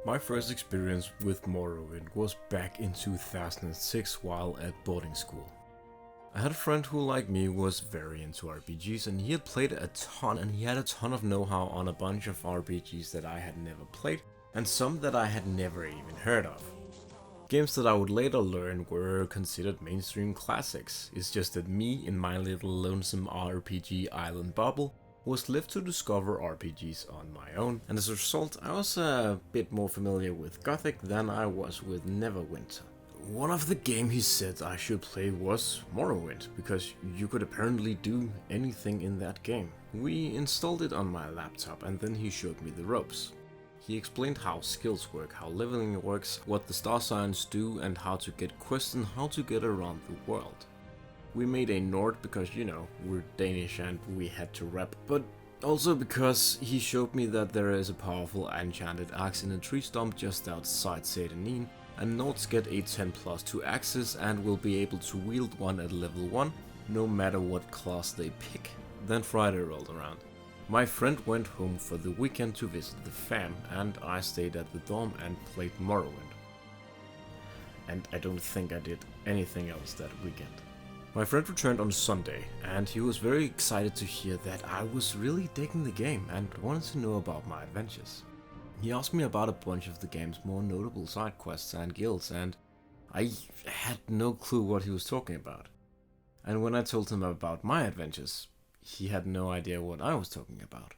My first experience with Morrowind was back in 2006 while at boarding school. I had a friend who, like me, was very into RPGs, and he had played a ton, and he had a ton of know-how on a bunch of RPGs that I had never played, and some that I had never even heard of. Games that I would later learn were considered mainstream classics. It's just that me, in my little lonesome RPG island bubble, was left to discover RPGs on my own, and as a result I was a bit more familiar with Gothic than I was with Neverwinter. One of the games he said I should play was Morrowind, because you could apparently do anything in that game. We installed it on my laptop and then he showed me the ropes. He explained how skills work, how leveling works, what the star signs do, and how to get quests and how to get around the world. We made a Nord because, you know, we're Danish and we had to rap, but also because he showed me that there is a powerful enchanted axe in a tree stump just outside Sedanin, and Nords get a 10+ to axes and will be able to wield one at level 1, no matter what class they pick. Then Friday rolled around. My friend went home for the weekend to visit the fam, and I stayed at the dorm and played Morrowind. And I don't think I did anything else that weekend. My friend returned on Sunday, and he was very excited to hear that I was really digging the game and wanted to know about my adventures. He asked me about a bunch of the game's more notable side quests and guilds, and I had no clue what he was talking about. And when I told him about my adventures, he had no idea what I was talking about.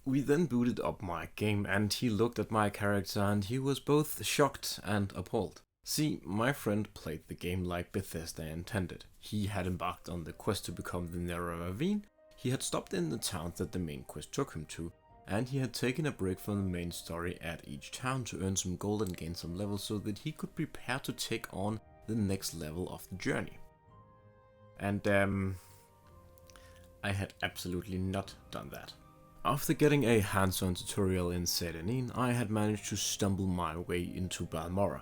We then booted up my game, and he looked at my character and he was both shocked and appalled. See, my friend played the game like Bethesda intended. He had embarked on the quest to become the Narrow Ravine, he had stopped in the town that the main quest took him to, and he had taken a break from the main story at each town to earn some gold and gain some levels so that he could prepare to take on the next level of the journey. And I had absolutely not done that. After getting a hands-on tutorial in Sedanin, I had managed to stumble my way into Balmora.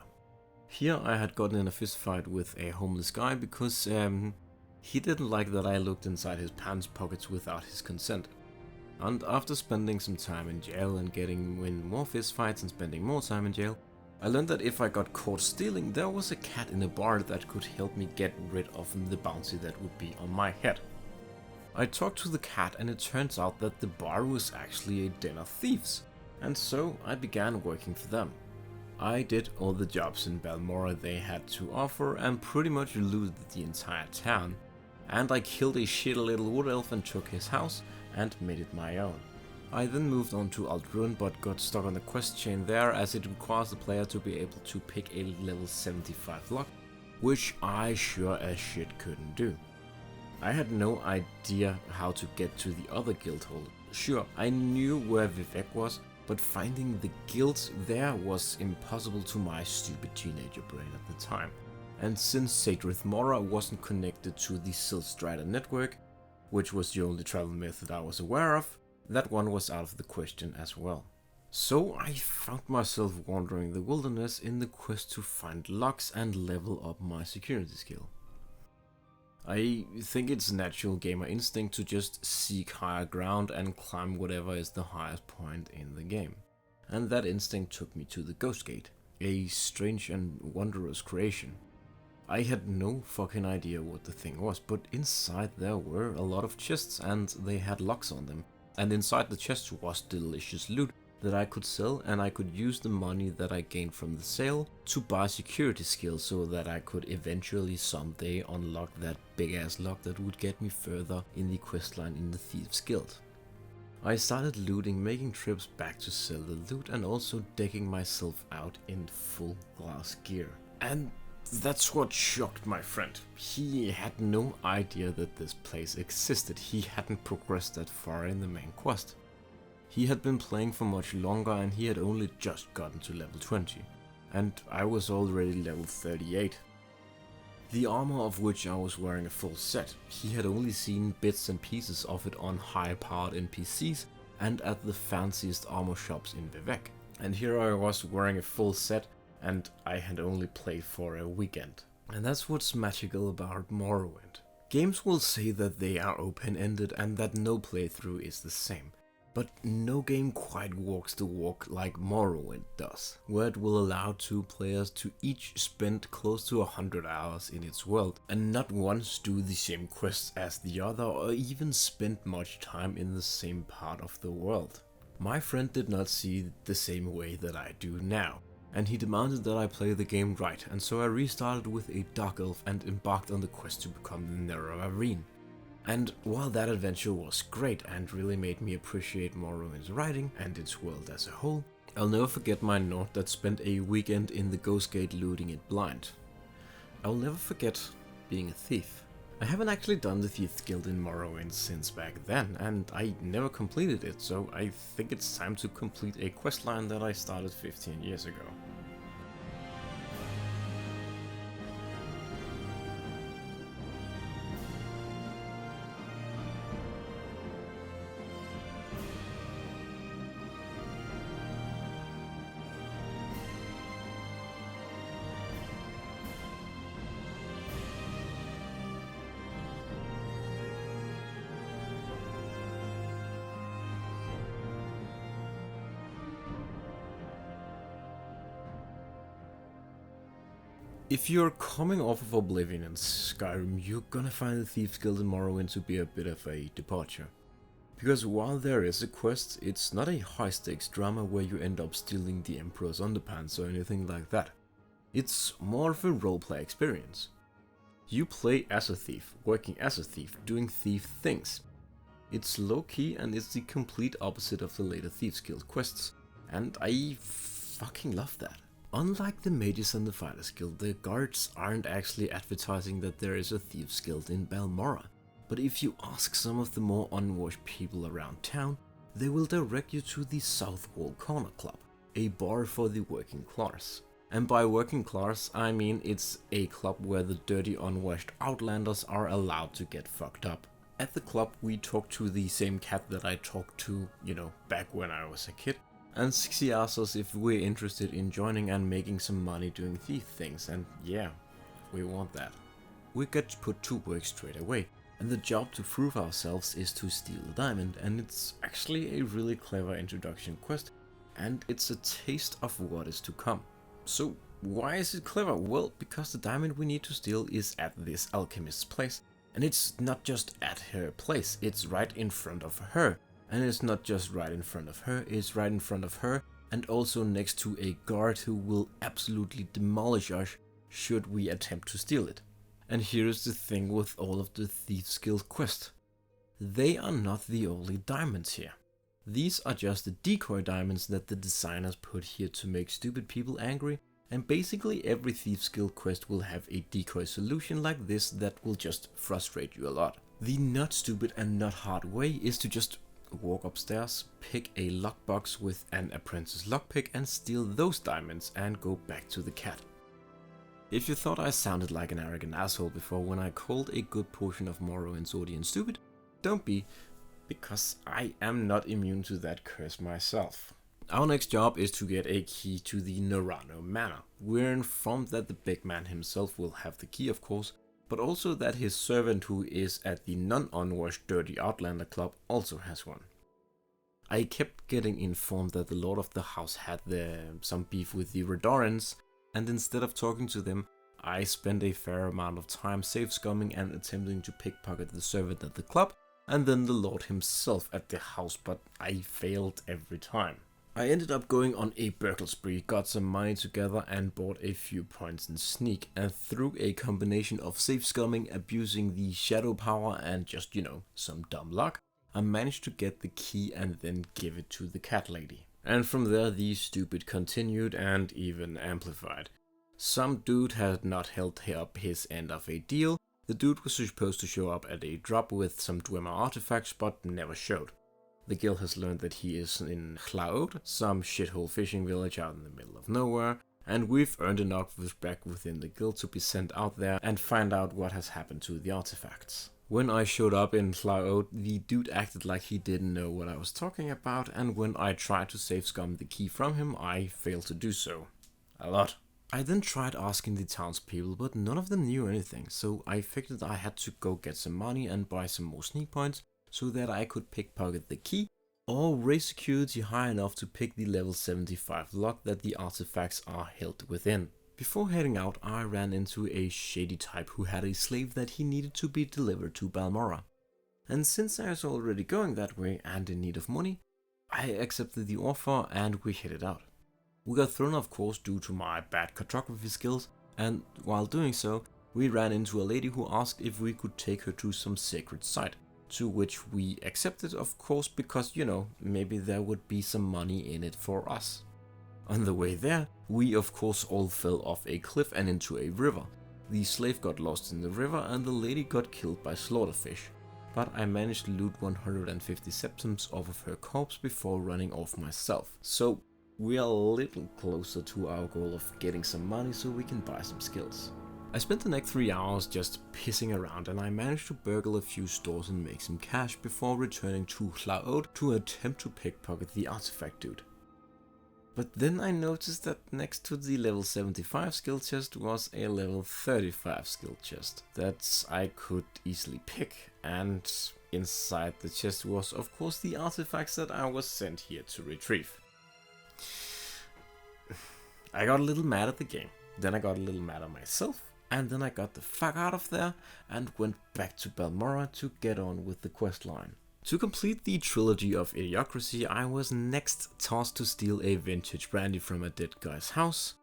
Here I had gotten in a fistfight with a homeless guy because he didn't like that I looked inside his pants pockets without his consent. And after spending some time in jail and getting in more fistfights and spending more time in jail, I learned that if I got caught stealing, there was a cat in a bar that could help me get rid of the bounty that would be on my head. I talked to the cat and it turns out that the bar was actually a den of thieves, and so I began working for them. I did all the jobs in Balmora they had to offer and pretty much looted the entire town, and I killed a shitty little wood elf and took his house and made it my own. I then moved on to Aldruin but got stuck on the quest chain there as it requires the player to be able to pick a level 75 lock, which I sure as shit couldn't do. I had no idea how to get to the other guild hall. Sure, I knew where Vivek was, but finding the guilds there was impossible to my stupid teenager brain at the time. And since Sadrith Mora wasn't connected to the Silstrata network, which was the only travel method I was aware of, that one was out of the question as well. So I found myself wandering the wilderness in the quest to find locks and level up my security skill. I think it's natural gamer instinct to just seek higher ground and climb whatever is the highest point in the game. And that instinct took me to the Ghost Gate, a strange and wondrous creation. I had no fucking idea what the thing was, but inside there were a lot of chests and they had locks on them. And inside the chests was delicious loot that I could sell, and I could use the money that I gained from the sale to buy security skills so that I could eventually someday unlock that big ass lock that would get me further in the questline in the Thieves Guild. I started looting, making trips back to sell the loot and also decking myself out in full glass gear. And that's what shocked my friend. He had no idea that this place existed. He hadn't progressed that far in the main quest. He had been playing for much longer and he had only just gotten to level 20, and I was already level 38. The armor of which I was wearing a full set, he had only seen bits and pieces of it on high-powered NPCs and at the fanciest armor shops in Vivek. And here I was wearing a full set and I had only played for a weekend. And that's what's magical about Morrowind. Games will say that they are open-ended and that no playthrough is the same. But no game quite walks the walk like Morrowind does, where it will allow two players to each spend close to 100 hours in its world and not once do the same quests as the other or even spend much time in the same part of the world. My friend did not see it the same way that I do now, and he demanded that I play the game right, and so I restarted with a Dark Elf and embarked on the quest to become the Nerevarine. And while that adventure was great and really made me appreciate Morrowind's writing and its world as a whole, I'll never forget my Nord that spent a weekend in the Ghost Gate looting it blind. I'll never forget being a thief. I haven't actually done the Thieves Guild in Morrowind since back then, and I never completed it, so I think it's time to complete a questline that I started 15 years ago. If you're coming off of Oblivion and Skyrim, you're gonna find the Thieves Guild in Morrowind to be a bit of a departure. Because while there is a quest, it's not a high stakes drama where you end up stealing the Emperor's underpants or anything like that. It's more of a roleplay experience. You play as a thief, working as a thief, doing thief things. It's low key and it's the complete opposite of the later Thieves Guild quests, and I fucking love that. Unlike the Mages and the Fighters Guild, the guards aren't actually advertising that there is a Thieves Guild in Balmorra, but if you ask some of the more unwashed people around town, they will direct you to the South Wall Corner Club, a bar for the working class. And by working class, I mean it's a club where the dirty unwashed outlanders are allowed to get fucked up. At the club we talk to the same cat that I talked to, back when I was a kid, and she asks us if we're interested in joining and making some money doing thief things, and yeah, we want that. We get put to work straight away, and the job to prove ourselves is to steal a diamond, and it's actually a really clever introduction quest, and it's a taste of what is to come. So why is it clever? Well, because the diamond we need to steal is at this alchemist's place, and it's not just at her place, it's right in front of her. And it's not just right in front of her, it's right in front of her and also next to a guard who will absolutely demolish us should we attempt to steal it. And here's the thing with all of the Thieves Guild quests. They are not the only diamonds here. These are just the decoy diamonds that the designers put here to make stupid people angry, and basically every Thieves Guild quest will have a decoy solution like this that will just frustrate you a lot. The not stupid and not hard way is to just walk upstairs, pick a lockbox with an apprentice lockpick and steal those diamonds and go back to the cat. If you thought I sounded like an arrogant asshole before when I called a good portion of Morrowind's audience stupid, don't be, because I am not immune to that curse myself. Our next job is to get a key to the Norano Manor. We're informed that the big man himself will have the key, of course, but also that his servant who is at the non-unwashed Dirty Outlander Club also has one. I kept getting informed that the lord of the house had some beef with the Redorans, and instead of talking to them, I spent a fair amount of time safe scumming and attempting to pickpocket the servant at the club, and then the lord himself at the house, but I failed every time. I ended up going on a burgle spree, got some money together and bought a few points in sneak, and through a combination of safe scumming, abusing the shadow power and just, some dumb luck, I managed to get the key and then give it to the cat lady. And from there the stupid continued and even amplified. Some dude had not held up his end of a deal. The dude was supposed to show up at a drop with some Dwemer artifacts but never showed. The guild has learned that he is in Hlaod, some shithole fishing village out in the middle of nowhere, and we've earned enough respect within the guild to be sent out there and find out what has happened to the artifacts. When I showed up in Hlaod, the dude acted like he didn't know what I was talking about, and when I tried to safe scum the key from him, I failed to do so. A lot. I then tried asking the townspeople, but none of them knew anything, so I figured I had to go get some money and buy some more sneak points, so that I could pickpocket the key or raise security high enough to pick the level 75 lock that the artifacts are held within. Before heading out, I ran into a shady type who had a slave that he needed to be delivered to Balmora. And since I was already going that way and in need of money, I accepted the offer and we headed out. We got thrown off course due to my bad cartography skills, and while doing so, we ran into a lady who asked if we could take her to some sacred site, to which we accepted, of course, because, maybe there would be some money in it for us. On the way there, we of course all fell off a cliff and into a river. The slave got lost in the river and the lady got killed by slaughterfish, but I managed to loot 150 septims off of her corpse before running off myself. So we are a little closer to our goal of getting some money so we can buy some skills. I spent the next 3 hours just pissing around and I managed to burgle a few stores and make some cash before returning to Hlaod to attempt to pickpocket the artifact dude. But then I noticed that next to the level 75 skill chest was a level 35 skill chest that I could easily pick, and inside the chest was of course the artifacts that I was sent here to retrieve. I got a little mad at the game, then I got a little mad at myself, and then I got the fuck out of there and went back to Balmora to get on with the questline. To complete the trilogy of Idiocracy, I was next tasked to steal a vintage brandy from a dead guy's house.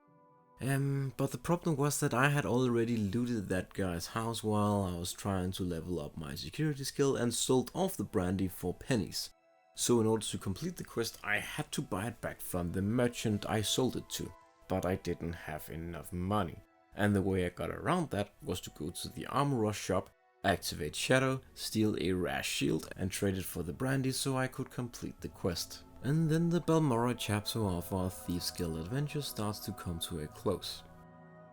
But the problem was that I had already looted that guy's house while I was trying to level up my security skill and sold off the brandy for pennies. So in order to complete the quest, I had to buy it back from the merchant I sold it to, but I didn't have enough money. And the way I got around that was to go to the armorer shop, activate Shadow, steal a rash shield and trade it for the brandy so I could complete the quest. And then the Balmora chapter of our Thieves Guild adventure starts to come to a close.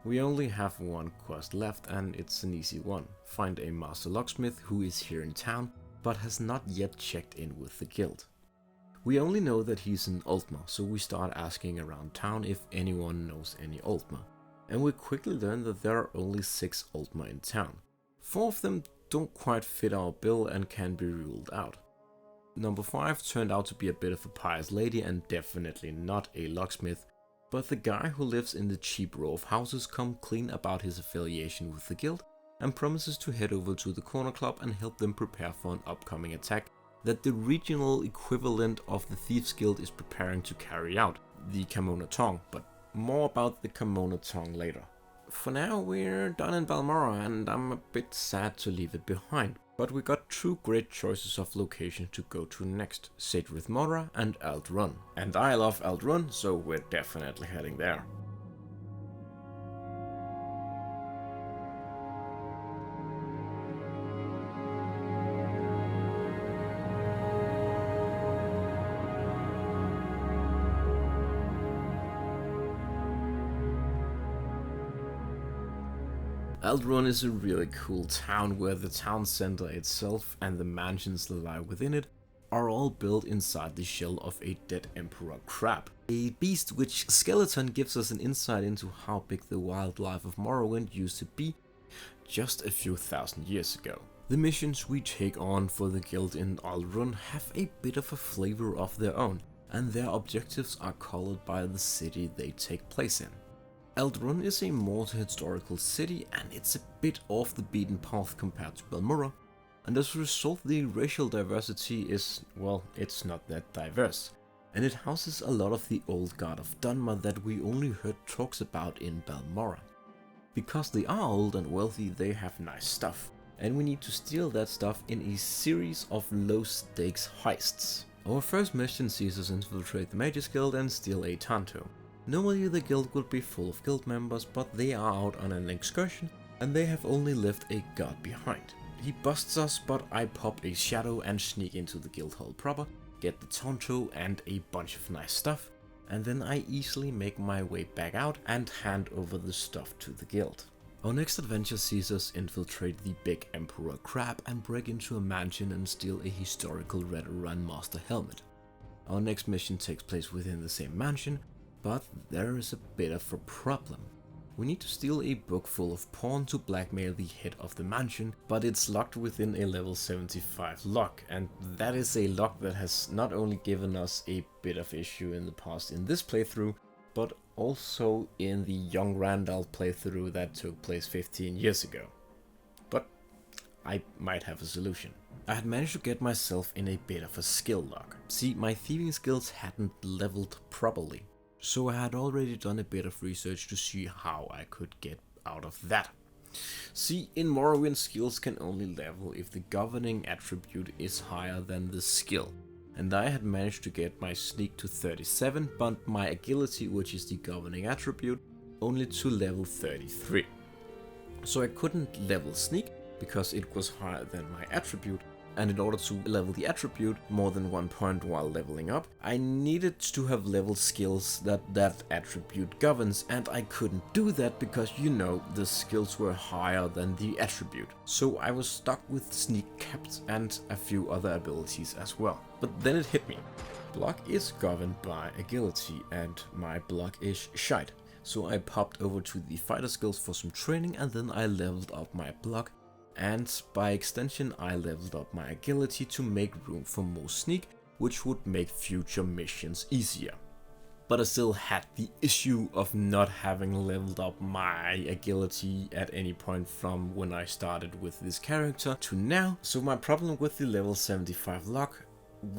We only have one quest left and it's an easy one. Find a master locksmith who is here in town but has not yet checked in with the guild. We only know that he's in Ultma, so we start asking around town if anyone knows any Ultma. And we quickly learn that there are only 6 Ultma in town. 4 of them don't quite fit our bill and can be ruled out. Number 5 turned out to be a bit of a pious lady and definitely not a locksmith, but the guy who lives in the cheap row of houses comes clean about his affiliation with the guild and promises to head over to the corner club and help them prepare for an upcoming attack that the regional equivalent of the Thieves Guild is preparing to carry out, the Kimono Tongue, but more about the Kimono Tongue later. For now, we're done in Balmora and I'm a bit sad to leave it behind, but we got 2 great choices of location to go to next, Sadrith Mora and Aldrun. And I love Aldrun, so we're definitely heading there. Aldrun is a really cool town where the town center itself and the mansions that lie within it are all built inside the shell of a dead emperor crab. A beast which skeleton gives us an insight into how big the wildlife of Morrowind used to be just a few thousand years ago. The missions we take on for the guild in Aldrun have a bit of a flavor of their own, and their objectives are colored by the city they take place in. Aldrun is a more historical city and it's a bit off the beaten path compared to Balmora, and as a result the racial diversity is, well, it's not that diverse, and it houses a lot of the old guard of Dunmer that we only heard talks about in Balmora. Because they are old and wealthy, they have nice stuff, and we need to steal that stuff in a series of low stakes heists. Our first mission sees us infiltrate the Mages Guild and steal a Tanto. Normally the guild would be full of guild members, but they are out on an excursion and they have only left a guard behind. He busts us, but I pop a shadow and sneak into the guild hall proper, get the Tonto and a bunch of nice stuff, and then I easily make my way back out and hand over the stuff to the guild. Our next adventure sees us infiltrate the big Emperor Crab and break into a mansion and steal a historical Red Run Master helmet. Our next mission takes place within the same mansion, but there is a bit of a problem. We need to steal a book full of porn to blackmail the head of the mansion, but it's locked within a level 75 lock, and that is a lock that has not only given us a bit of issue in the past in this playthrough, but also in the young Randall playthrough that took place 15 years ago. But I might have a solution. I had managed to get myself in a bit of a skill lock. See, my thieving skills hadn't leveled properly, so I had already done a bit of research to see how I could get out of that. See, in Morrowind, skills can only level if the governing attribute is higher than the skill. And I had managed to get my sneak to 37, but my agility, which is the governing attribute, only to level 33. So I couldn't level sneak because it was higher than my attribute, and in order to level the attribute more than 1 point while leveling up, I needed to have leveled skills that attribute governs, and I couldn't do that because, you know, the skills were higher than the attribute. So I was stuck with sneak capped and a few other abilities as well. But then it hit me. Block is governed by agility, and my block is shite. So I popped over to the fighter skills for some training, and then I leveled up my block. And by extension I leveled up my agility to make room for more sneak, which would make future missions easier. But I still had the issue of not having leveled up my agility at any point from when I started with this character to now, so my problem with the level 75 lock,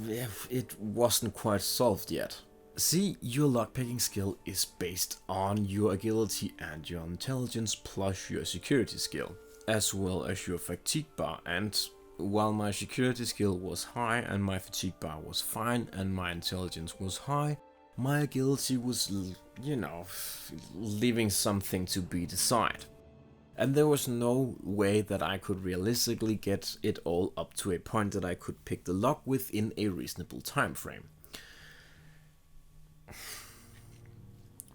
it wasn't quite solved yet. See, your lockpicking skill is based on your agility and your intelligence plus your security skill, as well as your fatigue bar, and while my security skill was high and my fatigue bar was fine and my intelligence was high, my agility was, you know, leaving something to be desired. And there was no way that I could realistically get it all up to a point that I could pick the lock within a reasonable time frame.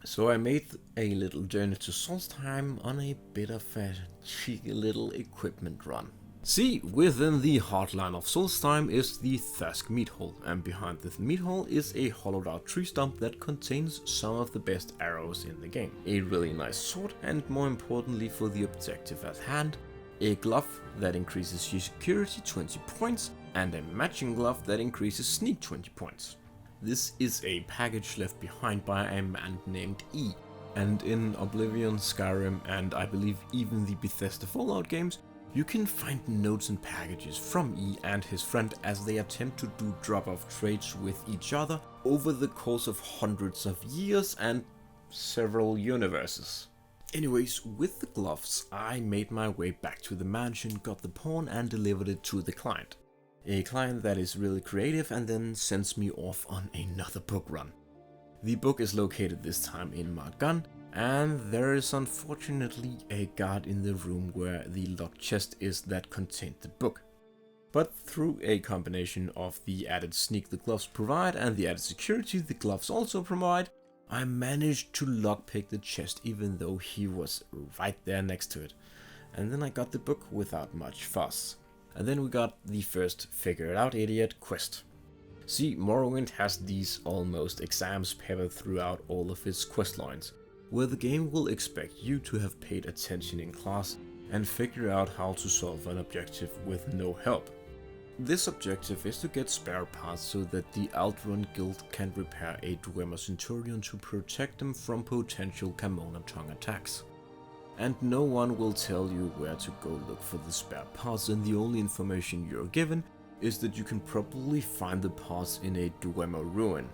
So I made a little journey to Solstheim on a bit of a cheeky little equipment run. See, within the heartline of Solstheim is the Thirsk meat hole, and behind the meat hole is a hollowed out tree stump that contains some of the best arrows in the game, a really nice sword, and more importantly for the objective at hand, a glove that increases your security 20 points, and a matching glove that increases sneak 20 points. This is a package left behind by a man named E, and in Oblivion, Skyrim, and I believe even the Bethesda Fallout games, you can find notes and packages from E and his friend as they attempt to do drop-off trades with each other over the course of hundreds of years and several universes. Anyways, with the gloves, I made my way back to the mansion, got the pawn and delivered it to the client. A client that is really creative and then sends me off on another book run. The book is located this time in Margan, and there is unfortunately a guard in the room where the locked chest is that contained the book. But through a combination of the added sneak the gloves provide and the added security the gloves also provide, I managed to lockpick the chest even though he was right there next to it. And then I got the book without much fuss. And then we got the first Figure It Out Idiot quest. See, Morrowind has these almost exams peppered throughout all of its quest lines, where the game will expect you to have paid attention in class and figure out how to solve an objective with no help. This objective is to get spare parts so that the Outrun Guild can repair a Dwemer Centurion to protect them from potential Kamona tongue attacks. And no one will tell you where to go look for the spare parts, and the only information you're given is that you can probably find the parts in a Dwemer ruin.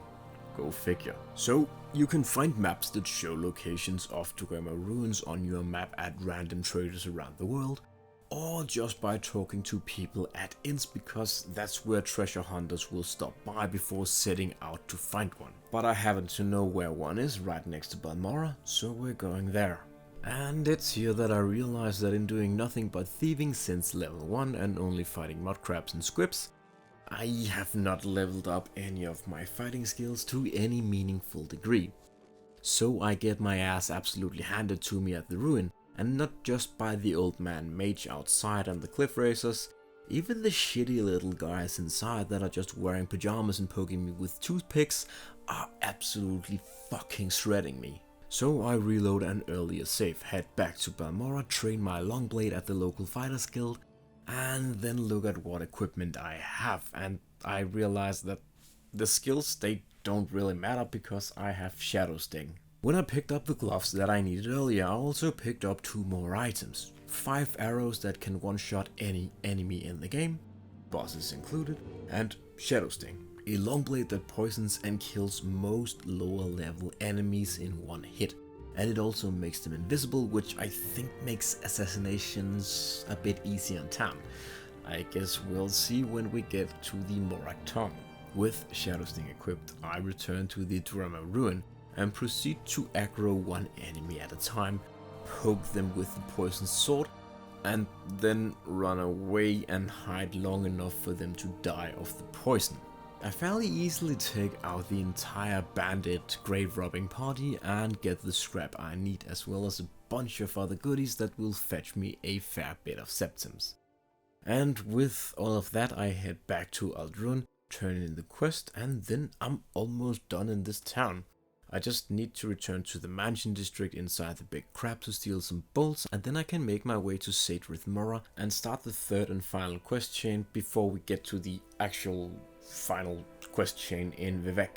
Go figure. So you can find maps that show locations of Dwemer ruins on your map at random traders around the world, or just by talking to people at inns, because that's where treasure hunters will stop by before setting out to find one. But I happen to know where one is right next to Balmora, so we're going there. And it's here that I realized that in doing nothing but thieving since level 1 and only fighting mudcrabs and squibs, I have not leveled up any of my fighting skills to any meaningful degree. So I get my ass absolutely handed to me at the ruin, and not just by the old man mage outside and the cliff racers, even the shitty little guys inside that are just wearing pajamas and poking me with toothpicks are absolutely fucking shredding me. So I reload an earlier save, head back to Balmora, train my longblade at the local Fighters Guild, and then look at what equipment I have, and I realize that the skills, they don't really matter because I have Shadow Sting. When I picked up the gloves that I needed earlier, I also picked up 2 more items. 5 arrows that can one-shot any enemy in the game, bosses included, and Shadow Sting, a longblade that poisons and kills most lower level enemies in one hit. And it also makes them invisible, which I think makes assassinations a bit easier in town. I guess we'll see when we get to the Morak Tongue. With Shadow Sting equipped, I return to the Drama Ruin and proceed to aggro one enemy at a time, poke them with the poison sword, and then run away and hide long enough for them to die of the poison. I fairly easily take out the entire bandit grave robbing party and get the scrap I need, as well as a bunch of other goodies that will fetch me a fair bit of septims. And with all of that, I head back to Aldrun, turn in the quest, and then I'm almost done in this town. I just need to return to the mansion district inside the big crab to steal some bolts, and then I can make my way to Sadrith Mora and start the third and final quest chain before we get to the actual final quest chain in Vivec.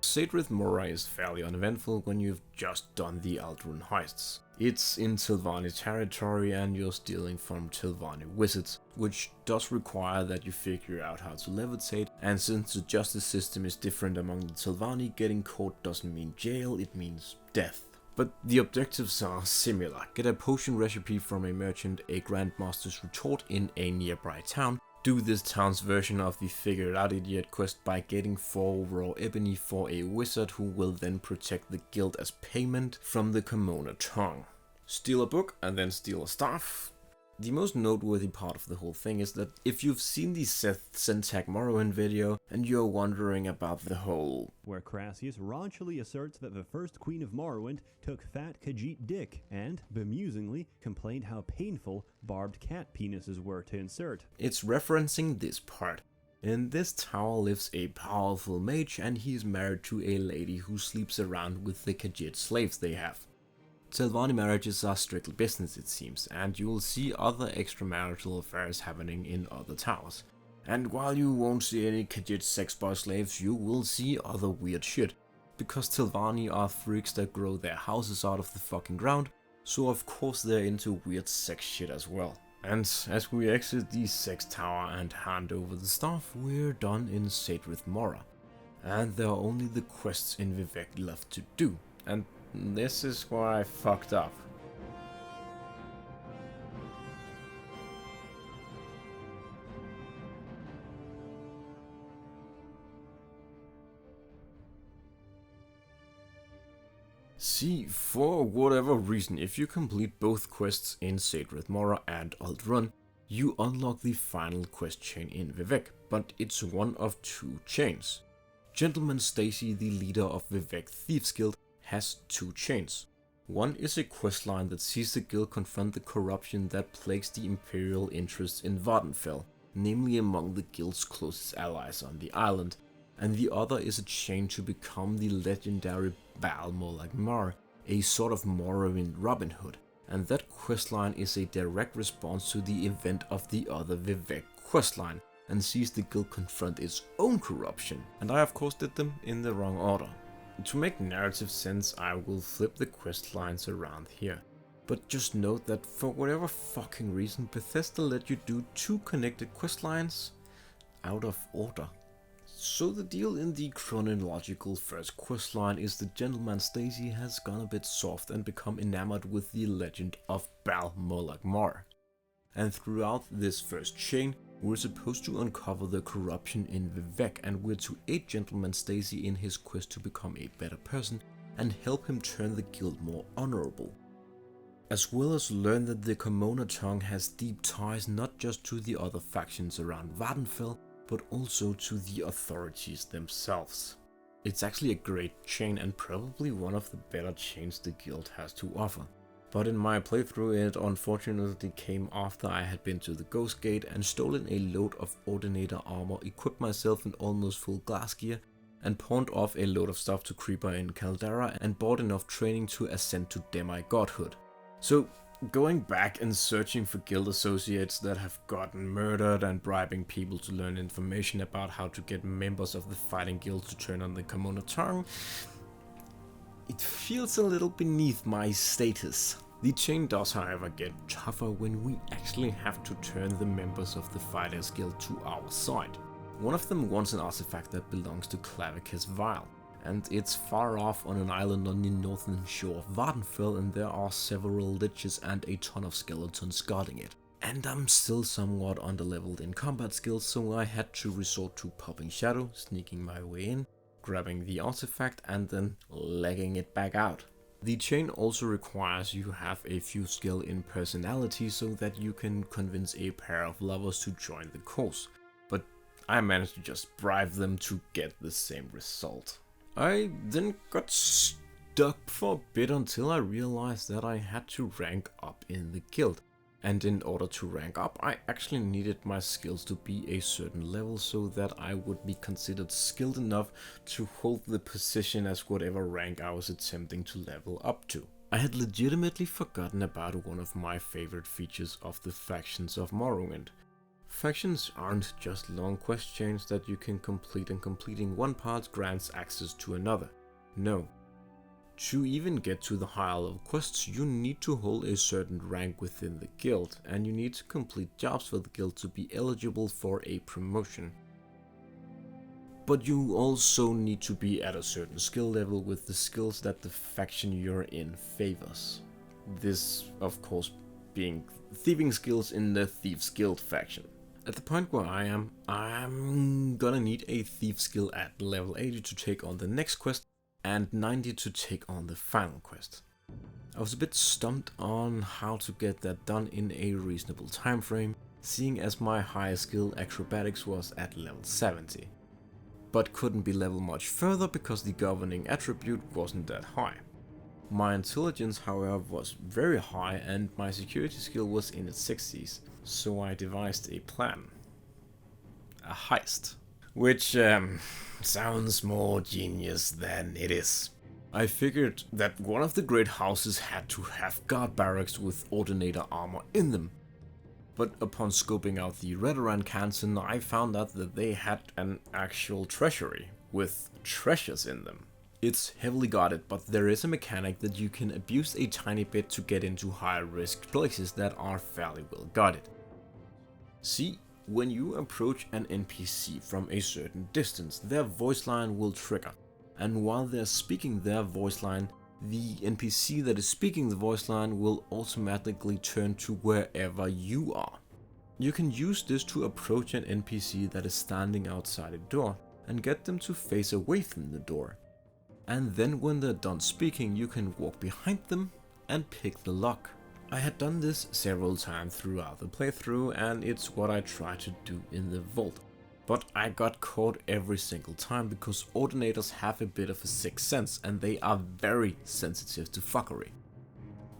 Sadrith Mora is fairly uneventful when you've just done the Aldrun heists. It's in Tilvani territory and you're stealing from Tilvani wizards, which does require that you figure out how to levitate, and since the justice system is different among the Tilvani, getting caught doesn't mean jail, it means death. But the objectives are similar. Get a potion recipe from a merchant, a Grandmaster's retort in a nearby town, do this town's version of the Figure It Out Idiot quest by getting 4 raw ebony for a wizard who will then protect the guild as payment from the Kimona Tongue. Steal a book and then steal a staff. The most noteworthy part of the whole thing is that if you've seen the Seth Centag Morrowind video and you're wondering about the whole where Crassius raunchily asserts that the first queen of Morrowind took fat Khajiit dick and, bemusingly, complained how painful barbed cat penises were to insert. It's referencing this part. In this tower lives a powerful mage and he's married to a lady who sleeps around with the Khajiit slaves they have. Tilvani marriages are strictly business, it seems, and you will see other extramarital affairs happening in other towers. And while you won't see any Khajiit sex boy slaves, you will see other weird shit, because Tilvani are freaks that grow their houses out of the fucking ground, so of course they're into weird sex shit as well. And as we exit the sex tower and hand over the staff, we're done in Sadrith Mora. And there are only the quests in Vivec left to do, and this is where I fucked up. See, for whatever reason, if you complete both quests in Sadrith Mora and Aldrun, you unlock the final quest chain in Vivec, but it's one of 2 chains. Gentleman Stacy, the leader of Vivec Thieves Guild, has 2 chains. One is a questline that sees the guild confront the corruption that plagues the imperial interests in Vardenfell, namely among the guild's closest allies on the island, and the other is a chain to become the legendary Baal Molag Mar, a sort of Morrowind Robin Hood, and that questline is a direct response to the event of the other Vivec questline, and sees the guild confront its own corruption, and I of course did them in the wrong order. To make narrative sense, I will flip the quest lines around here. But just note that for whatever fucking reason, Bethesda let you do 2 connected quest lines out of order. So the deal in the chronological first quest line is that Gentleman Stacy has gone a bit soft and become enamored with the legend of Baal Molag Mar. And throughout this first chain, we're supposed to uncover the corruption in Vivec, and we're to aid Gentleman Stacy in his quest to become a better person and help him turn the guild more honorable. As well as learn that the Kimona Tongue has deep ties not just to the other factions around Vardenfell, but also to the authorities themselves. It's actually a great chain and probably one of the better chains the guild has to offer. But in my playthrough it unfortunately came after I had been to the Ghost Gate and stolen a load of Ordinator armor, equipped myself in almost full glass gear, and pawned off a load of stuff to Creeper in Caldera and bought enough training to ascend to demi-godhood. So going back and searching for guild associates that have gotten murdered and bribing people to learn information about how to get members of the fighting guild to turn on the Kimono tongue, it feels a little beneath my status. The chain does however get tougher when we actually have to turn the members of the Fighters Guild to our side. One of them wants an artifact that belongs to Clavicus Vile, and it's far off on an island on the northern shore of Vardenfell, and there are several liches and a ton of skeletons guarding it. And I'm still somewhat underleveled in combat skills, so I had to resort to popping shadow, sneaking my way in, grabbing the artifact and then legging it back out. The chain also requires you have a few skill in personality so that you can convince a pair of lovers to join the cause, but I managed to just bribe them to get the same result. I then got stuck for a bit until I realized that I had to rank up in the guild. And in order to rank up, I actually needed my skills to be a certain level so that I would be considered skilled enough to hold the position as whatever rank I was attempting to level up to. I had legitimately forgotten about one of my favorite features of the factions of Morrowind. Factions aren't just long quest chains that you can complete, and completing one part grants access to another. No. To even get to the higher level quests, you need to hold a certain rank within the guild, and you need to complete jobs for the guild to be eligible for a promotion. But you also need to be at a certain skill level with the skills that the faction you're in favors. This, of course, being thieving skills in the Thieves Guild faction. At the point where I'm gonna need a thief skill at level 80 to take on the next quest, and 90 to take on the final quest. I was a bit stumped on how to get that done in a reasonable time frame, seeing as my highest skill acrobatics was at level 70. But couldn't be leveled much further because the governing attribute wasn't that high. My intelligence, however, was very high and my security skill was in its 60s, so I devised a plan. A heist. Which sounds more genius than it is. I figured that one of the great houses had to have guard barracks with Ordinator armor in them. But upon scoping out the Redoran canton, I found out that they had an actual treasury with treasures in them. It's heavily guarded, but there is a mechanic that you can abuse a tiny bit to get into higher risk places that are fairly well guarded. See, when you approach an NPC from a certain distance, their voice line will trigger, and while they're speaking their voice line, the NPC that is speaking the voice line will automatically turn to wherever you are. You can use this to approach an NPC that is standing outside a door and get them to face away from the door. And then when they're done speaking, you can walk behind them and pick the lock. I had done this several times throughout the playthrough, and it's what I try to do in the vault. But I got caught every single time because Ordinators have a bit of a sixth sense and they are very sensitive to fuckery.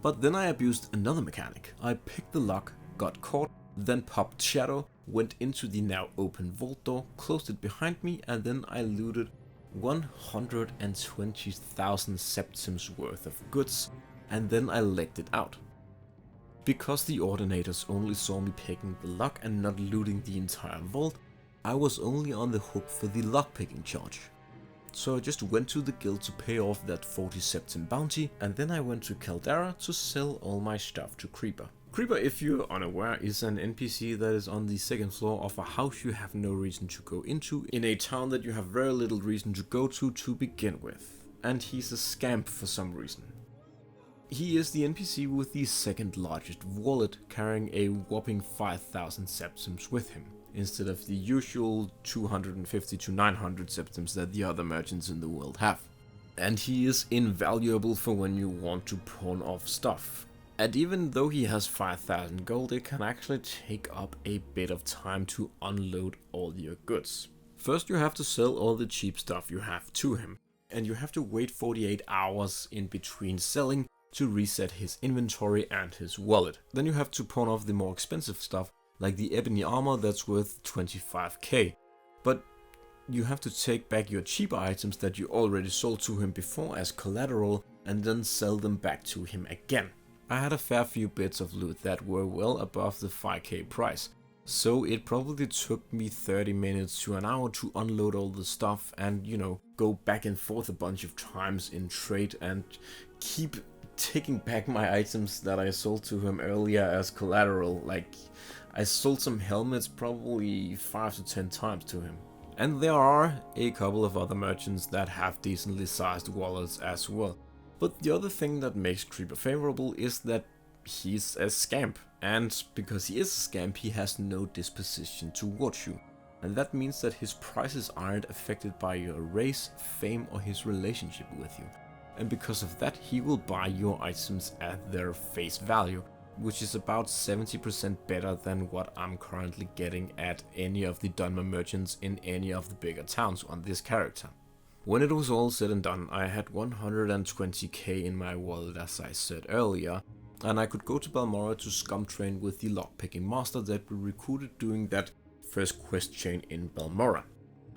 But then I abused another mechanic. I picked the lock, got caught, then popped shadow, went into the now open vault door, closed it behind me, and then I looted 120,000 septims worth of goods, and then I legged it out. Because the Ordinators only saw me picking the lock and not looting the entire vault, I was only on the hook for the lockpicking charge. So I just went to the guild to pay off that 40 septim bounty, and then I went to Caldera to sell all my stuff to Creeper. Creeper, if you're unaware, is an NPC that is on the second floor of a house you have no reason to go into, in a town that you have very little reason to go to begin with. And he's a scamp for some reason. He is the NPC with the second largest wallet, carrying a whopping 5,000 septims with him, instead of the usual 250 to 900 septims that the other merchants in the world have. And he is invaluable for when you want to pawn off stuff. And even though he has 5,000 gold, it can actually take up a bit of time to unload all your goods. First you have to sell all the cheap stuff you have to him, and you have to wait 48 hours in between selling to reset his inventory and his wallet. Then you have to pawn off the more expensive stuff, like the ebony armor that's worth 25k. But you have to take back your cheaper items that you already sold to him before as collateral and then sell them back to him again. I had a fair few bits of loot that were well above the 5k price, so it probably took me 30 minutes to an hour to unload all the stuff and, go back and forth a bunch of times in trade and keep taking back my items that I sold to him earlier as collateral. Like, I sold some helmets probably 5 to 10 times to him. And there are a couple of other merchants that have decently sized wallets as well. But the other thing that makes Creeper favorable is that he's a scamp. And because he is a scamp, he has no disposition towards you. And that means that his prices aren't affected by your race, fame or his relationship with you. And because of that, he will buy your items at their face value, which is about 70% better than what I'm currently getting at any of the Dunmer merchants in any of the bigger towns on this character. When it was all said and done, I had 120k in my wallet, as I said earlier, and I could go to Balmora to scum train with the lockpicking master that we recruited doing that first quest chain in Balmora.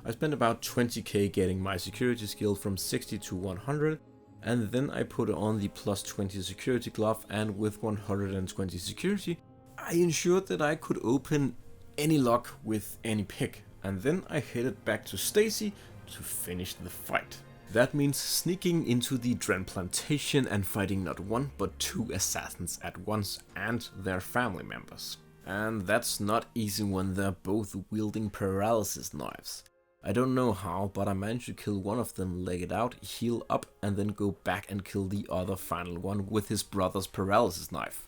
I spent about 20k getting my security skill from 60 to 100, and then I put on the plus 20 security glove, and with 120 security, I ensured that I could open any lock with any pick, and then I headed back to Stacy to finish the fight. That means sneaking into the Dren plantation and fighting not one but 2 assassins at once and their family members. And that's not easy when they're both wielding paralysis knives. I don't know how, but I managed to kill one of them, leg it out, heal up, and then go back and kill the other final one with his brother's paralysis knife.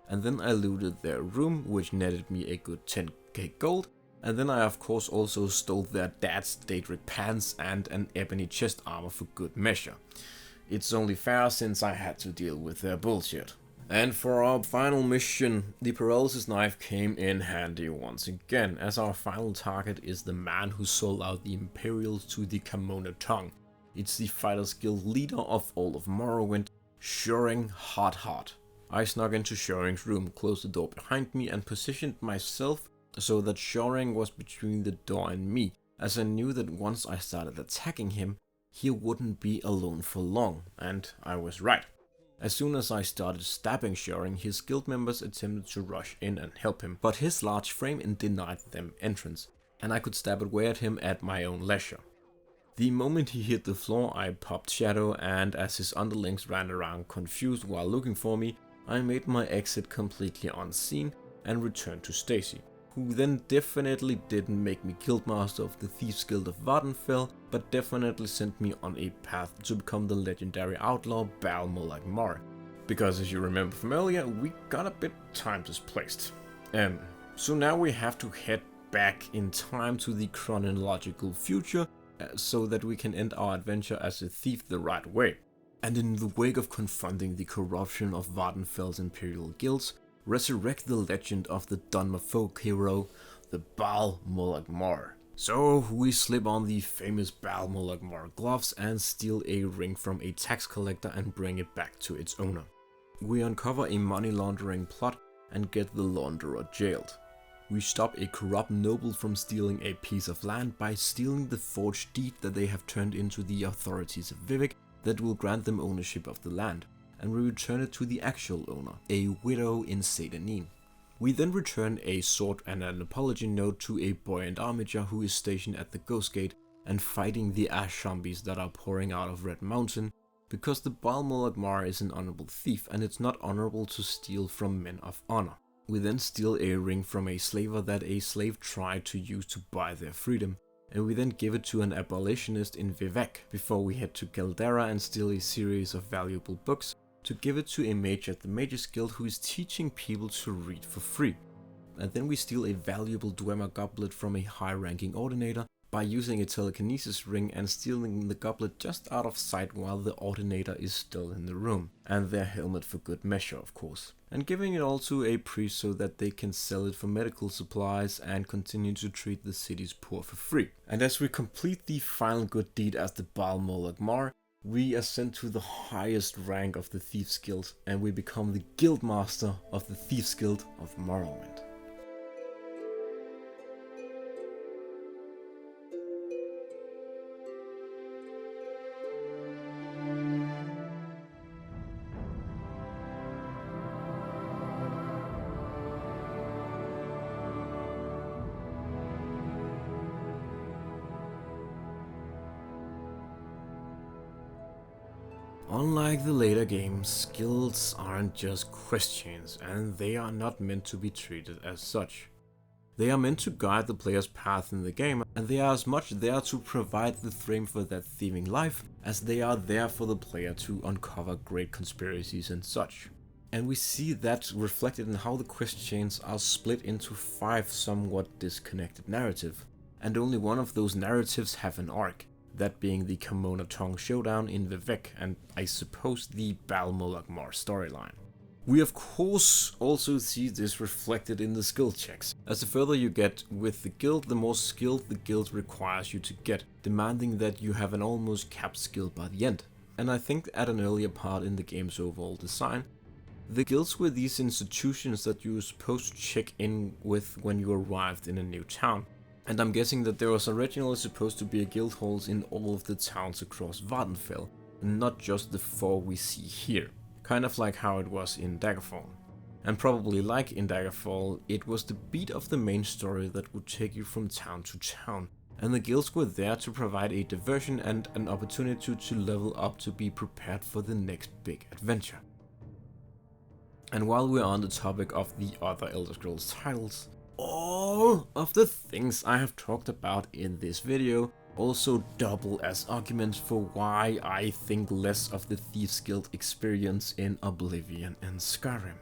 And then I looted their room, which netted me a good 10k gold, and then I of course also stole their dad's Daedric pants and an ebony chest armor for good measure. It's only fair since I had to deal with their bullshit. And for our final mission, the paralysis knife came in handy once again, as our final target is the man who sold out the Imperials to the Kimono Tongue. It's the Fighters Guild leader of all of Morrowind, Shoring Hard. I snuck into Shoring's room, closed the door behind me and positioned myself so that Shoring was between the door and me, as I knew that once I started attacking him, he wouldn't be alone for long, and I was right. As soon as I started stabbing Shoring, his guild members attempted to rush in and help him, but his large frame denied them entrance, and I could stab away at him at my own leisure. The moment he hit the floor, I popped Shadow, and as his underlings ran around confused while looking for me, I made my exit completely unseen and returned to Stacy, who then definitely didn't make me Guildmaster of the Thieves Guild of Vardenfell, but definitely sent me on a path to become the legendary outlaw Bal Molag-Mar. Because as you remember from earlier, we got a bit time displaced. So now we have to head back in time to the chronological future, so that we can end our adventure as a thief the right way. And in the wake of confronting the corruption of Vardenfell's imperial guilds, resurrect the legend of the Dunmer folk hero, the Bal Molag-Mar. So we slip on the famous Bal Molag-Mar gloves and steal a ring from a tax collector and bring it back to its owner. We uncover a money laundering plot and get the launderer jailed. We stop a corrupt noble from stealing a piece of land by stealing the forged deed that they have turned into the authorities of Vivec that will grant them ownership of the land, and we return it to the actual owner, a widow in Sedanin. We then return a sword and an apology note to a buoyant armiger who is stationed at the Ghost Gate and fighting the ash zombies that are pouring out of Red Mountain, because the Bal Molag-Mar is an honorable thief and it's not honorable to steal from men of honor. We then steal a ring from a slaver that a slave tried to use to buy their freedom, and we then give it to an abolitionist in Vivec before we head to Caldera and steal a series of valuable books to give it to a mage at the Mages Guild who is teaching people to read for free. And then we steal a valuable Dwemer goblet from a high-ranking ordinator by using a telekinesis ring and stealing the goblet just out of sight while the ordinator is still in the room, and their helmet for good measure of course, and giving it all to a priest so that they can sell it for medical supplies and continue to treat the city's poor for free. And as we complete the final good deed as the Baal Moloch Mar, we ascend to the highest rank of the Thieves Guild, and we become the Guildmaster of the Thieves Guild of Morrowind. Unlike the later games, guilds aren't just quest chains, and they are not meant to be treated as such. They are meant to guide the player's path in the game, and they are as much there to provide the frame for that thieving life as they are there for the player to uncover great conspiracies and such. And we see that reflected in how the quest chains are split into 5 somewhat disconnected narratives, and only one of those narratives have an arc. That being the Kimona Tong showdown in Vivec, and I suppose the Baal Moloch Mar storyline. We of course also see this reflected in the skill checks, as the further you get with the guild, the more skilled the guild requires you to get, demanding that you have an almost capped skill by the end. And I think at an earlier part in the game's overall design, the guilds were these institutions that you were supposed to check in with when you arrived in a new town. And I'm guessing that there was originally supposed to be a guild halls in all of the towns across Vvardenfell, and not just the 4 we see here. Kind of like how it was in Daggerfall. And probably like in Daggerfall, it was the beat of the main story that would take you from town to town, and the guilds were there to provide a diversion and an opportunity to level up to be prepared for the next big adventure. And while we're on the topic of the other Elder Scrolls titles, all of the things I have talked about in this video also double as arguments for why I think less of the Thieves Guild experience in Oblivion and Skyrim.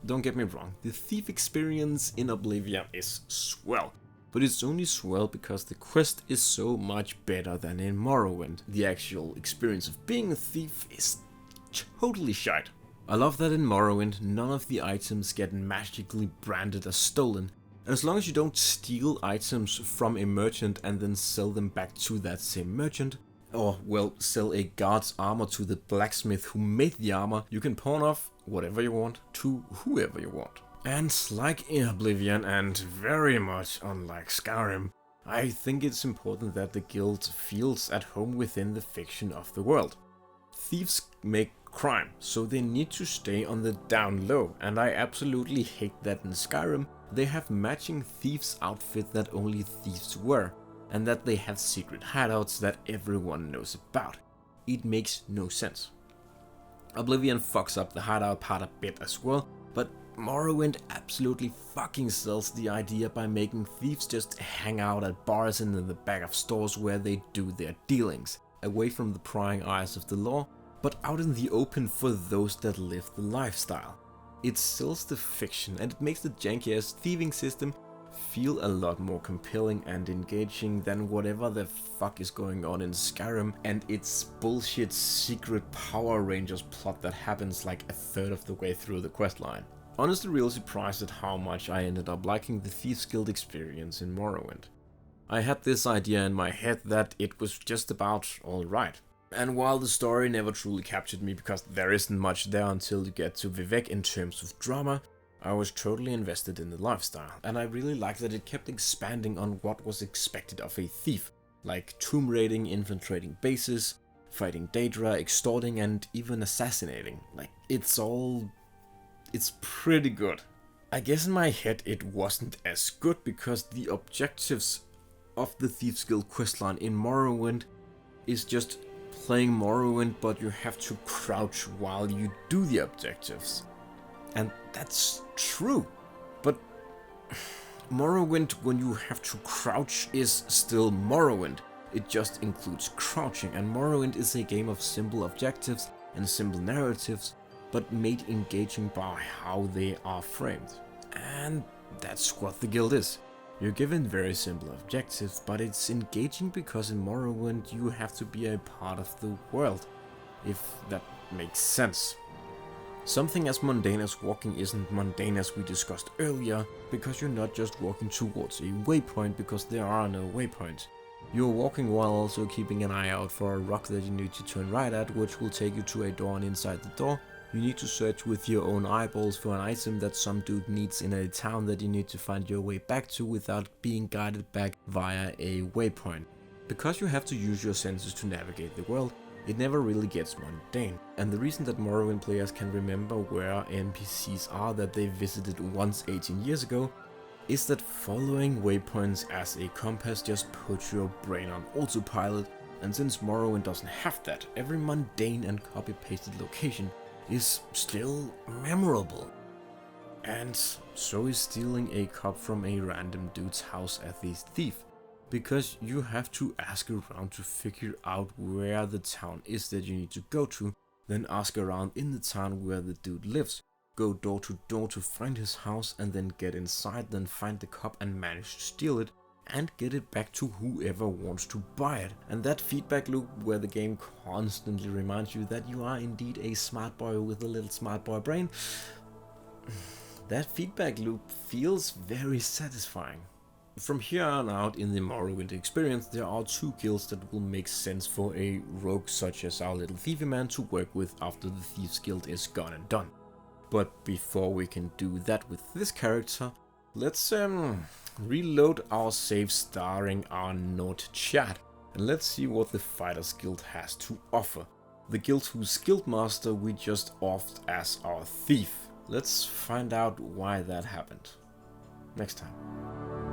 Don't get me wrong, the thief experience in Oblivion is swell, but it's only swell because the quest is so much better than in Morrowind. The actual experience of being a thief is totally shite. I love that in Morrowind none of the items get magically branded as stolen, and as long as you don't steal items from a merchant and then sell them back to that same merchant, or well, sell a guard's armor to the blacksmith who made the armor, you can pawn off whatever you want to whoever you want. And like in Oblivion, and very much unlike Skyrim, I think it's important that the guild feels at home within the fiction of the world. Thieves make crime, so they need to stay on the down low, and I absolutely hate that in Skyrim they have matching thieves outfit that only thieves wear, and that they have secret hideouts that everyone knows about. It makes no sense. Oblivion fucks up the hideout part a bit as well, but Morrowind absolutely fucking sells the idea by making thieves just hang out at bars and in the back of stores where they do their dealings, away from the prying eyes of the law, but out in the open for those that live the lifestyle. It sells the fiction, and it makes the janky-ass thieving system feel a lot more compelling and engaging than whatever the fuck is going on in Skyrim and its bullshit secret Power Rangers plot that happens like a third of the way through the questline. Honestly really surprised at how much I ended up liking the Thieves Guild experience in Morrowind. I had this idea in my head that it was just about alright. And while the story never truly captured me because there isn't much there until you get to Vivec in terms of drama, I was totally invested in the lifestyle, and I really liked that it kept expanding on what was expected of a thief, like tomb raiding, infiltrating bases, fighting Daedra, extorting, and even assassinating. Like, it's pretty good. I guess in my head it wasn't as good because the objectives of the Thieves Guild questline in Morrowind is just playing Morrowind, but you have to crouch while you do the objectives. And that's true, but Morrowind, when you have to crouch, is still Morrowind. It just includes crouching, and Morrowind is a game of simple objectives and simple narratives, but made engaging by how they are framed. And that's what the guild is. You're given very simple objectives, but it's engaging because in Morrowind you have to be a part of the world, if that makes sense. Something as mundane as walking isn't mundane as we discussed earlier, because you're not just walking towards a waypoint because there are no waypoints. You're walking while also keeping an eye out for a rock that you need to turn right at, which will take you to a door, and inside the door you need to search with your own eyeballs for an item that some dude needs in a town that you need to find your way back to without being guided back via a waypoint. Because you have to use your senses to navigate the world, it never really gets mundane, and the reason that Morrowind players can remember where NPCs are that they visited once 18 years ago is that following waypoints as a compass just puts your brain on autopilot, and since Morrowind doesn't have that, every mundane and copy-pasted location is still memorable. And so is stealing a cup from a random dude's house as a thief, because you have to ask around to figure out where the town is that you need to go to, then ask around in the town where the dude lives, go door to door to find his house, and then get inside, then find the cup and manage to steal it, and get it back to whoever wants to buy it. And that feedback loop where the game constantly reminds you that you are indeed a smart boy with a little smart boy brain, that feedback loop feels very satisfying. From here on out in the Morrowind experience, there are two guilds that will make sense for a rogue such as our little thiefy man to work with after the Thieves Guild is gone and done. But before we can do that with this character, let's reload our save starring our Nord chat, and let's see what the Fighters Guild has to offer. The guild whose guildmaster we just offed as our thief. Let's find out why that happened next time.